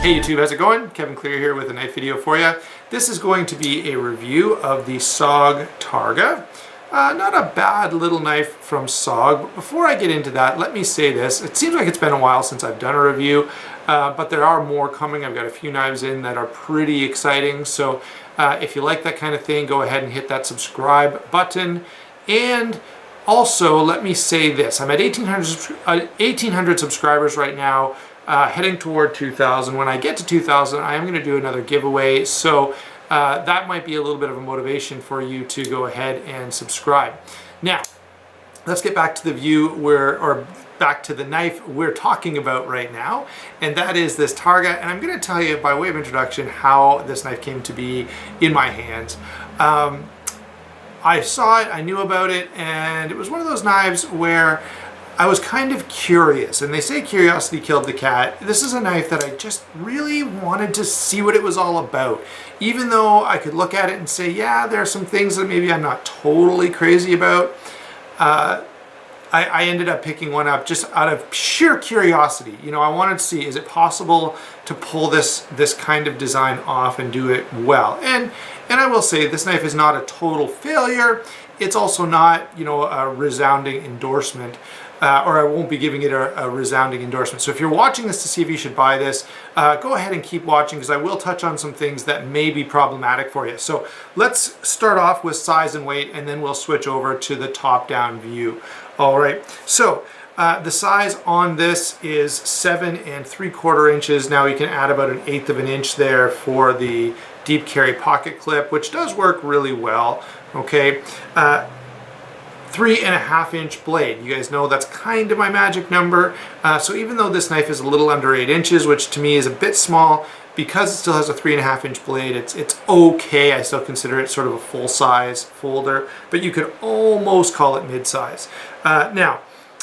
Hey YouTube, how's it going? Kevin Clear here with a knife video for you. This is going to be a review of the SOG Targa. Not a bad little knife from SOG, but before I get into that, let me say this. It seems like it's been a while since I've done a review, but there are more coming. I've got a few knives in that are pretty exciting, so if you like that kind of thing, go ahead and hit that subscribe button. And also, let me say this. I'm at 1,800 subscribers right now, heading toward 2,000. When I get to 2,000, I am going to do another giveaway, so that might be a little bit of a motivation for you to go ahead and subscribe. Now, let's get back to the back to the knife we're talking about right now, and that is this Targa. And I'm going to tell you, by way of introduction, how this knife came to be in my hands. I saw it, I knew about it, and it was one of those knives where I was kind of curious, and they say curiosity killed the cat. This is a knife that I just really wanted to see what it was all about. Even though I could look at it and say, yeah, there are some things that maybe I'm not totally crazy about, I ended up picking one up just out of sheer curiosity. You know, I wanted to see, is it possible to pull this kind of design off and do it well? And I will say, this knife is not a total failure. It's also not, you know, a resounding endorsement. Or I won't be giving it a resounding endorsement. So if you're watching this to see if you should buy this, go ahead and keep watching, because I will touch on some things that may be problematic for you. So let's start off with size and weight, and then we'll switch over to the top-down view. All right, so the size on this is 7 3/4 inches. Now you can add about 1/8 of an inch there for the deep carry pocket clip, which does work really well, okay? 3.5 inch blade. You guys know that's kind of my magic number. So even though this knife is a little under 8 inches, which to me is a bit small, because it still has a 3.5 inch blade, it's okay. I still consider it sort of a full size folder, but you could almost call it mid-size. Now,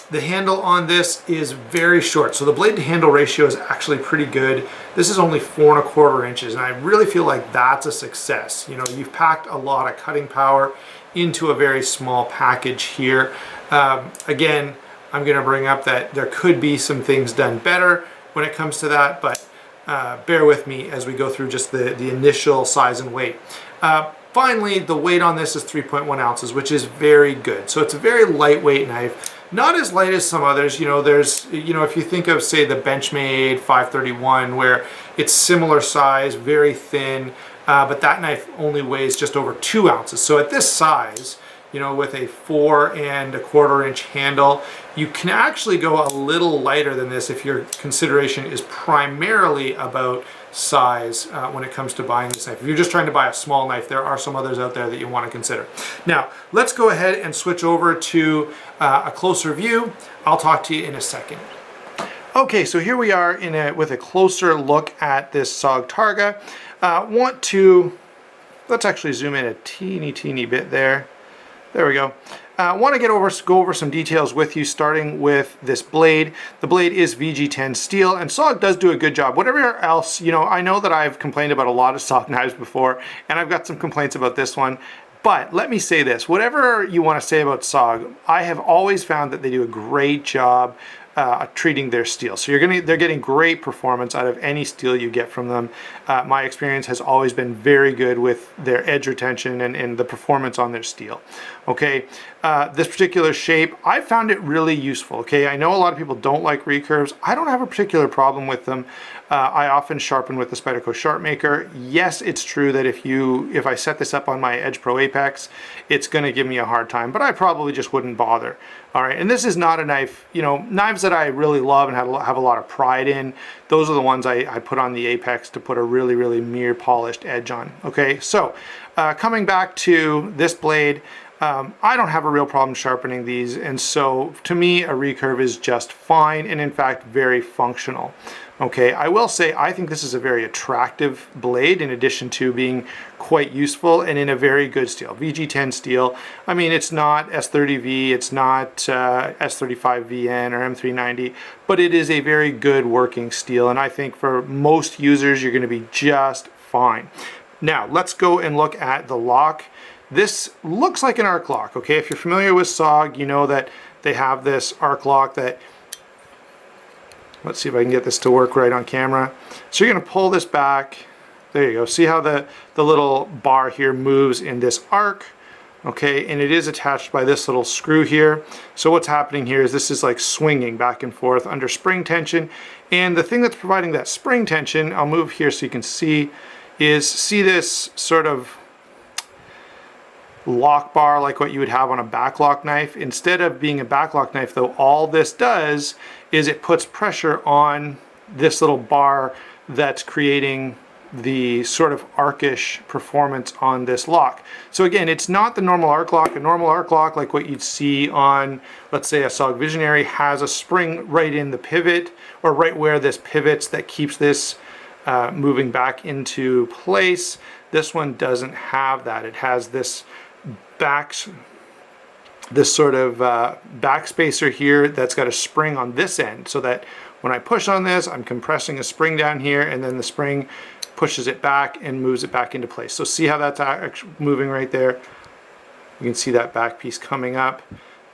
the handle on this is very short, so the blade to handle ratio is actually pretty good. This is only 4.25 inches, and I really feel like that's a success. You know, you've packed a lot of cutting power into a very small package here. Again, I'm going to bring up that there could be some things done better when it comes to that, but bear with me as we go through just the initial size and weight. Finally, the weight on this is 3.1 ounces, which is very good. So it's a very lightweight knife. Not as light as some others. You know, there's, you know, if you think of, say, the Benchmade 531, where it's similar size, very thin, but that knife only weighs just over 2 ounces. So at this size, you know, with a 4.25 inch handle, you can actually go a little lighter than this if your consideration is primarily about size when it comes to buying this knife. If you're just trying to buy a small knife, there are some others out there that you want to consider. Now, let's go ahead and switch over to a closer view. I'll talk to you in a second. Okay, so here we are with a closer look at this SOG Targa. Let's actually zoom in a teeny bit there. There we go. Want to go over some details with you, starting with this blade. The blade is VG10 steel, and SOG does do a good job. Whatever else, you know, I know that I've complained about a lot of SOG knives before, and I've got some complaints about this one. But let me say this, whatever you want to say about SOG, I have always found that they do a great job treating their steel. So they're getting great performance out of any steel you get from them. My experience has always been very good with their edge retention and the performance on their steel. Okay, this particular shape, I found it really useful. Okay, I know a lot of people don't like recurves. I don't have a particular problem with them. I often sharpen with the Spyderco Sharp Maker. Yes, it's true that if I set this up on my Edge Pro Apex, it's going to give me a hard time, but I probably just wouldn't bother. All right, and this is not a knife, you know, knives that I really love and have a lot of pride in. Those are the ones I put on the Apex to put a really mirror polished edge on. Okay, so coming back to this blade, I don't have a real problem sharpening these, and so to me a recurve is just fine, and in fact very functional. Okay, I will say I think this is a very attractive blade, in addition to being quite useful and in a very good steel. VG10 steel. I mean, it's not S30V, it's not S35VN or M390, but it is a very good working steel, and I think for most users you're going to be just fine. Now let's go and look at the lock. This looks like an arc lock. Okay, if you're familiar with SOG, you know that they have this arc lock that Let's see if I can get this to work right on camera. So you're going to pull this back. There you go. See how the little bar here moves in this arc? Okay, and it is attached by this little screw here. So what's happening here is this is like swinging back and forth under spring tension. And the thing that's providing that spring tension, I'll move here so you can see this sort of lock bar like what you would have on a backlock knife. Instead of being a backlock knife though, all this does is it puts pressure on this little bar that's creating the sort of arcish performance on this lock. So again, it's not the normal arc lock. A normal arc lock, like what you'd see on, let's say, a SOG Visionary, has a spring right in the pivot, or right where this pivots, that keeps this moving back into place. This one doesn't have that. It has this sort of back spacer here that's got a spring on this end, so that when I push on this, I'm compressing a spring down here, and then the spring pushes it back and moves it back into place. So see how that's actually moving right there? You can see that back piece coming up.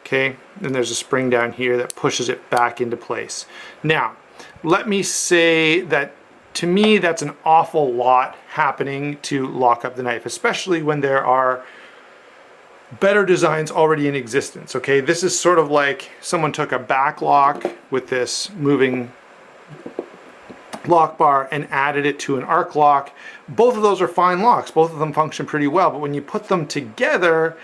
Okay, then there's a spring down here that pushes it back into place. Now, let me say that to me, that's an awful lot happening to lock up the knife, especially when there are better designs already in existence. Okay, this is sort of like someone took a back lock with this moving lock bar and added it to an arc lock. Both of those are fine locks. Both of them function pretty well, but when you put them together,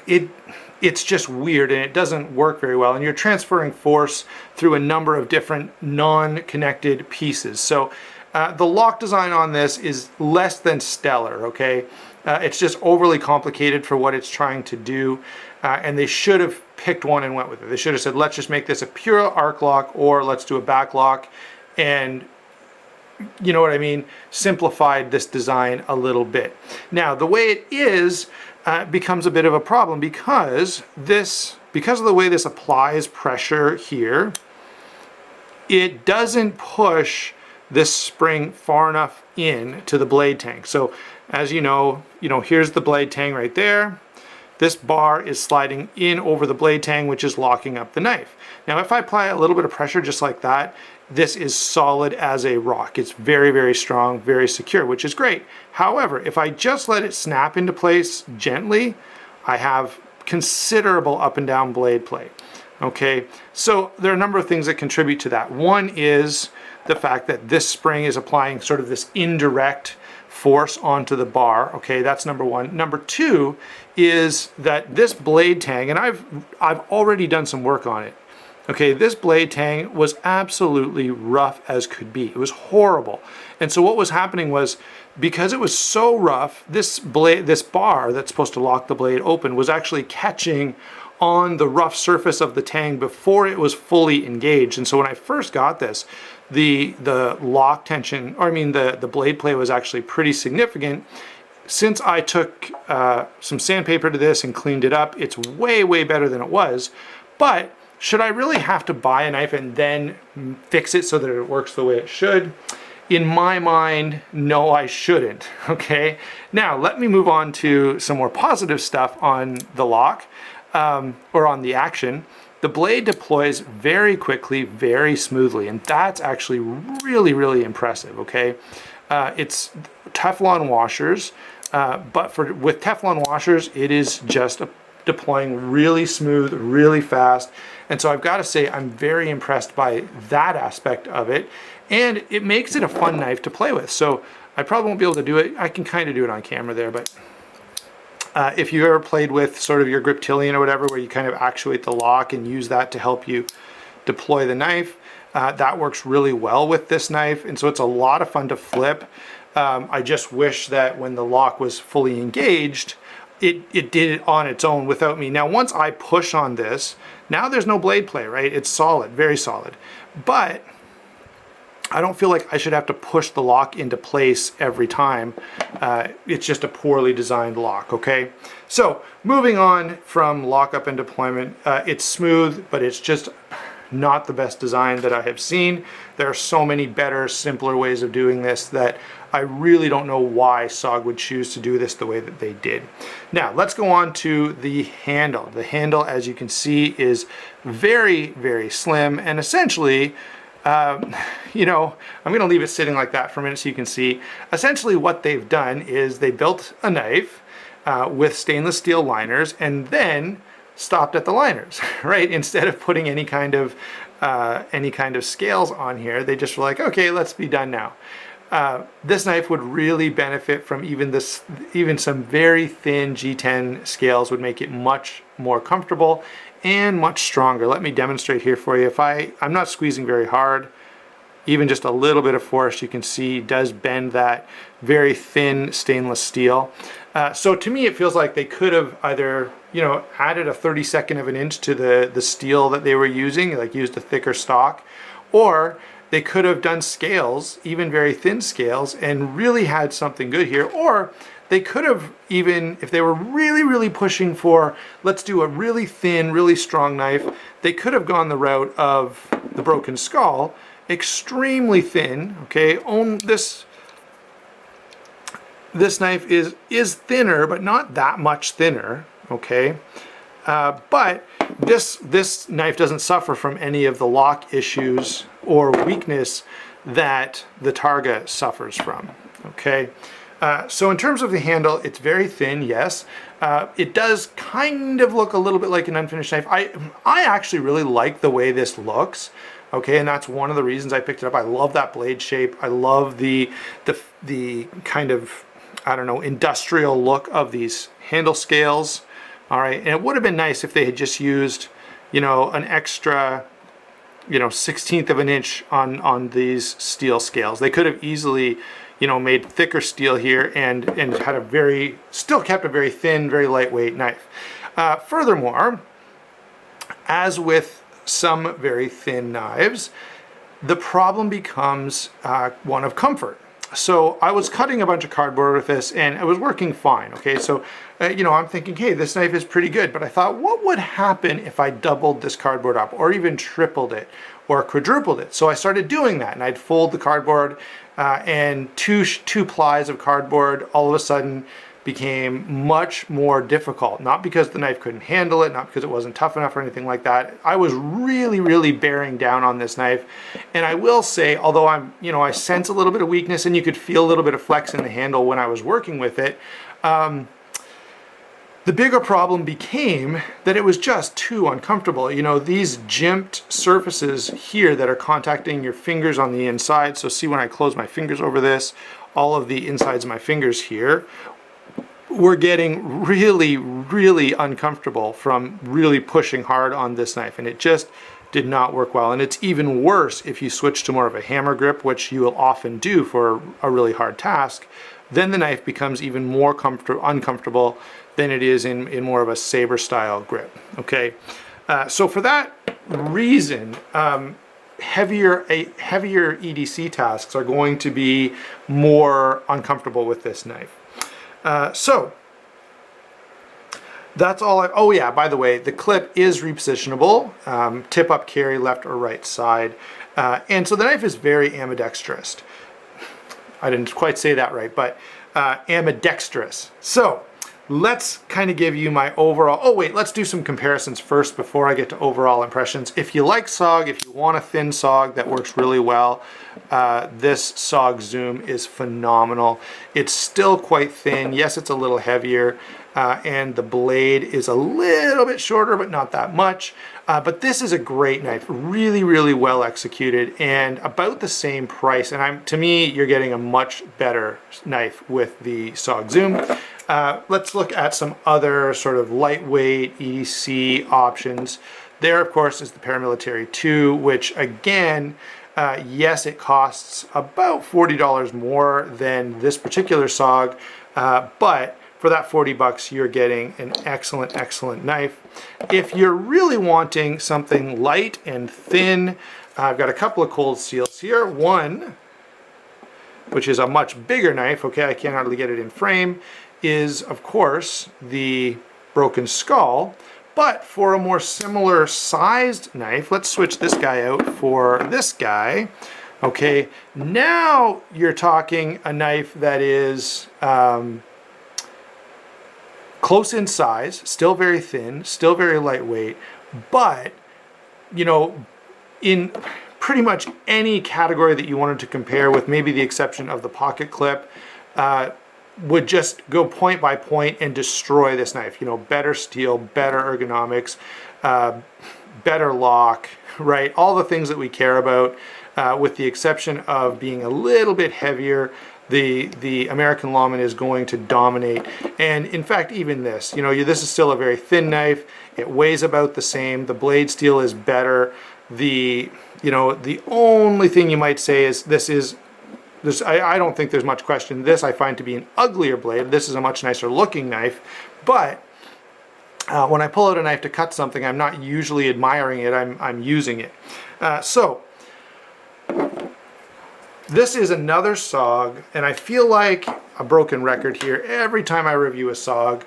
it's just weird and it doesn't work very well, and you're transferring force through a number of different non-connected pieces. So the lock design on this is less than stellar, okay? It's just overly complicated for what it's trying to do, and they should have picked one and went with it. They should have said, let's just make this a pure arc lock, or let's do a back lock, and you know what I mean, simplified this design a little bit. Now, the way it is becomes a bit of a problem because of the way this applies pressure here, it doesn't push this spring far enough in to the blade tang. So as you know, here's the blade tang right there. This bar is sliding in over the blade tang, which is locking up the knife. Now, if I apply a little bit of pressure just like that, this is solid as a rock. It's very, very strong, very secure, which is great. However, if I just let it snap into place gently, I have considerable up and down blade play. Okay, so there are a number of things that contribute to that. One is the fact that this spring is applying sort of this indirect force onto the bar. Okay, that's number one. Number two is that this blade tang, and I've already done some work on it. Okay, this blade tang was absolutely rough as could be. It was horrible. And so what was happening was, because it was so rough, this bar that's supposed to lock the blade open was actually catching on the rough surface of the tang before it was fully engaged. And so when I first got this, the lock tension, or I mean the blade play was actually pretty significant. Since I took some sandpaper to this and cleaned it up, it's way, way better than it was. But should I really have to buy a knife and then fix it so that it works the way it should? In my mind, no, I shouldn't, okay? Now, let me move on to some more positive stuff on the lock, or on the action. The blade deploys very quickly, very smoothly, and that's actually really, really impressive, okay? It's Teflon washers, but with Teflon washers, it is just deploying really smooth, really fast. And so I've got to say, I'm very impressed by that aspect of it. And it makes it a fun knife to play with. So I probably won't be able to do it. I can kind of do it on camera there, but if you ever played with sort of your Griptilian or whatever, where you kind of actuate the lock and use that to help you deploy the knife, that works really well with this knife. And so it's a lot of fun to flip. I just wish that when the lock was fully engaged, it did it on its own without me. Now, once I push on this, now there's no blade play, right? It's solid, very solid. But I don't feel like I should have to push the lock into place every time. It's just a poorly designed lock, okay? So moving on from lockup and deployment, it's smooth, but it's just not the best design that I have seen. There are so many better, simpler ways of doing this that I really don't know why SOG would choose to do this the way that they did. Now, let's go on to the handle. The handle, as you can see, is very, very slim, and essentially You know, I'm going to leave it sitting like that for a minute so you can see. Essentially what they've done is they built a knife with stainless steel liners and then stopped at the liners, right? Instead of putting any kind of scales on here, they just were like, okay, let's be done now. This knife would really benefit from even some very thin G10 scales would make it much more comfortable and much stronger. Let me demonstrate here for you. I'm not squeezing very hard, even just a little bit of force, you can see does bend that very thin stainless steel. So to me, it feels like they could have either, you know, added a 32nd of an inch to the steel that they were using, like used a thicker stock, or they could have done scales, even very thin scales, and really had something good here. Or they could have even, if they were really, really pushing for, let's do a really thin, really strong knife, they could have gone the route of the broken skull, extremely thin, okay? This knife is thinner, but not that much thinner, okay? But this knife doesn't suffer from any of the lock issues or weakness that the Targa suffers from, okay? So in terms of the handle, it's very thin, yes. It does kind of look a little bit like an unfinished knife. I actually really like the way this looks, okay, and that's one of the reasons I picked it up. I love that blade shape. I love the kind of, I don't know, industrial look of these handle scales. All right, and it would have been nice if they had just used, you know, an extra, you know, 1/16 of an inch on these steel scales. They could have easily, you know, made thicker steel here and had still kept a very thin, very lightweight knife. Furthermore, as with some very thin knives, the problem becomes one of comfort. So I was cutting a bunch of cardboard with this and it was working fine, okay? So, you know, I'm thinking, hey, this knife is pretty good, but I thought, what would happen if I doubled this cardboard up or even tripled it or quadrupled it? So I started doing that and I'd fold the cardboard and two plies of cardboard all of a sudden became much more difficult. Not because the knife couldn't handle it, not because it wasn't tough enough or anything like that. I was really, really bearing down on this knife. And I will say, although I sense a little bit of weakness and you could feel a little bit of flex in the handle when I was working with it, the bigger problem became that it was just too uncomfortable. You know, these jimped surfaces here that are contacting your fingers on the inside. So see when I close my fingers over this, all of the insides of my fingers here were getting really, really uncomfortable from really pushing hard on this knife, and it just did not work well. And it's even worse if you switch to more of a hammer grip, which you will often do for a really hard task. Then the knife becomes even more uncomfortable than it is in more of a saber style grip, okay? So for that reason, heavier EDC tasks are going to be more uncomfortable with this knife. So that's all oh yeah, by the way, the clip is repositionable, tip up carry left or right side. And so the knife is very ambidextrous. I didn't quite say that right, but ambidextrous. So let's kind of give you my overall, oh wait, let's do some comparisons first before I get to overall impressions. If you like SOG, if you want a thin SOG that works really well, this SOG Zoom is phenomenal. It's still quite thin. Yes, it's a little heavier, and the blade is a little bit shorter, but not that much. But this is a great knife, really, really well executed, and about the same price. And to me, you're getting a much better knife with the SOG Zoom. Let's look at some other sort of lightweight EDC options. There, of course, is the Paramilitary 2, which again, yes, it costs about $40 more than this particular SOG, but for that 40 bucks, you're getting an excellent, excellent knife. If you're really wanting something light and thin, I've got a couple of cold steels here. One, which is a much bigger knife, okay, I can't hardly get it in frame, is of course the Broken Skull. But for a more similar sized knife, let's switch this guy out for this guy. Okay, now you're talking a knife that is close in size, still very thin, still very lightweight, but you know, in pretty much any category that you wanted to compare, with maybe the exception of the pocket clip, would just go point by point and destroy this knife. You know, better steel, better ergonomics, better lock, right? All the things that we care about, with the exception of being a little bit heavier. The American Lawman is going to dominate. And in fact, even this, you know, this is still a very thin knife. It weighs about the same. The blade steel is better. The only thing you might say is I don't think there's much question. This I find to be an uglier blade. This is a much nicer looking knife, but when I pull out a knife to cut something, I'm not usually admiring it, I'm using it. So this is another SOG, and I feel like a broken record here. Every time I review a SOG,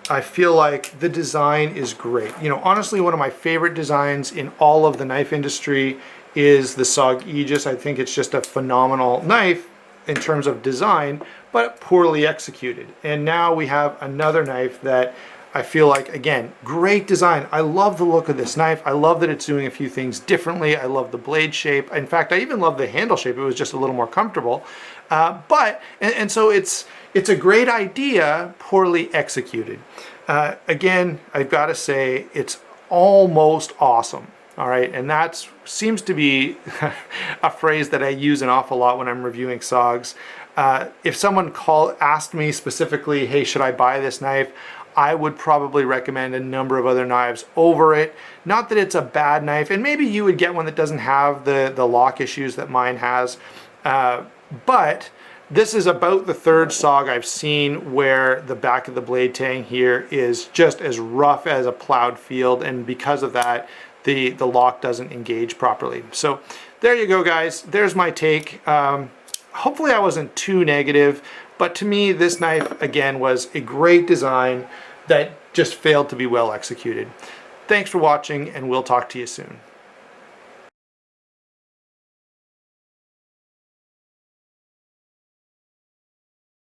I feel like the design is great. You know, honestly, one of my favorite designs in all of the knife industry is the SOG Aegis. I think it's just a phenomenal knife in terms of design, but poorly executed. And now we have another knife that I feel like, again, great design. I love the look of this knife. I love that it's doing a few things differently. I love the blade shape. In fact, I even love the handle shape. It was just a little more comfortable. So it's a great idea, poorly executed. Again, I've got to say, it's almost awesome. All right, and that seems to be a phrase that I use an awful lot when I'm reviewing SOGs. If someone asked me specifically, hey, should I buy this knife? I would probably recommend a number of other knives over it. Not that it's a bad knife, and maybe you would get one that doesn't have the lock issues that mine has, but this is about the third SOG I've seen where the back of the blade tang here is just as rough as a plowed field, and because of that, the lock doesn't engage properly. So there you go, guys. There's my take. Hopefully I wasn't too negative, but to me, this knife, again, was a great design that just failed to be well executed. Thanks for watching, and we'll talk to you soon.